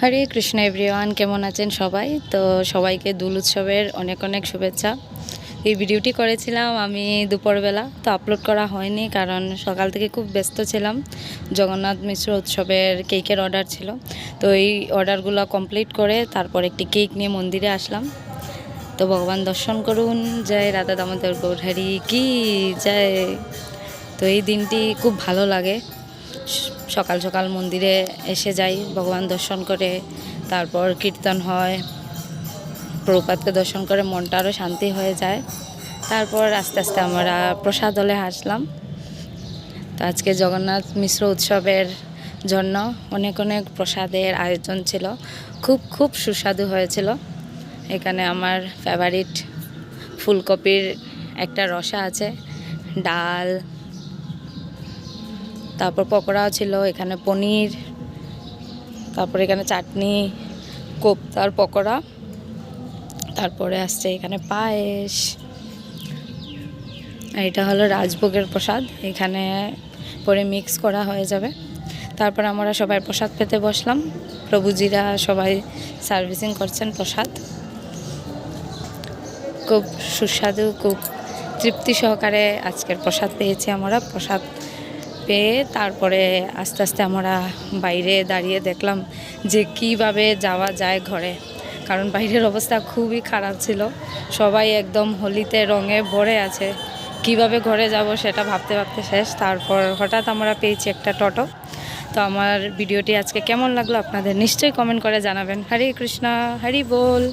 হরে Krishna everyone, কেমন আছেন সবাই? তো সবাইকে দোল উৎসবের অনেক অনেক শুভেচ্ছা। এই ভিডিওটি করেছিলাম আমি দুপুরবেলা, তো আপলোড করা হয়নি কারণ সকাল থেকে খুব ব্যস্ত ছিলাম। জগন্নাথ মিশ্র উৎসবের কেকের অর্ডার ছিল, তো এই অর্ডারগুলো কমপ্লিট করে তারপর একটি কেক নিয়ে মন্দিরে আসলাম। তো ভগবান দর্শন করুন, জয় রাধা দামোদর গৌর হরি কি জয়। তো এই দিনটি খুব ভালো লাগে, সকাল সকাল মন্দিরে এসে যাই, ভগবান দর্শন করে তারপর কীর্তন হয়, প্রভুপাদকে দর্শন করে মনটা আরও শান্তি হয়ে যায়। তারপর আস্তে আস্তে আমরা প্রসাদ হলে আসলাম। তো আজকে জগন্নাথ মিশ্র উৎসবের জন্য অনেক অনেক প্রসাদের আয়োজন ছিল, খুব খুব সুস্বাদু হয়েছিল। এখানে আমার ফেভারিট ফুলকপির একটা রসা আছে, ডাল, তারপর পকোড়াও ছিল, এখানে পনির, তারপরে এখানে চাটনি, কোপ্তার পকোড়া, তারপরে আসছে এখানে পায়েস। এটা হলো রাজভোগের প্রসাদ, এখানে পরে মিক্স করা হয়ে যাবে। তারপর আমরা সবাই প্রসাদ পেতে বসলাম, প্রভুজিরা সবাই সার্ভিসিং করছেন প্রসাদ। খুব সুস্বাদু, খুব তৃপ্তি সহকারে আজকের প্রসাদ পেয়েছি আমরা। প্রসাদ পেয়ে তারপরে আস্তে আস্তে আমরা বাইরে দাঁড়িয়ে দেখলাম যে কিভাবে যাওয়া যায় ঘরে, কারণ বাইরের অবস্থা খুবই খারাপ ছিল, সবাই একদম হোলিতে রঙে ভরে আছে। কিভাবে ঘরে যাব সেটা ভাবতে ভাবতে শেষ। তারপর হঠাৎ আমরা পেয়েছি একটা টোটো। তো আমার ভিডিওটি আজকে কেমন লাগলো আপনাদের নিশ্চয়ই কমেন্ট করে জানাবেন। হরে কৃষ্ণা, হরি বল।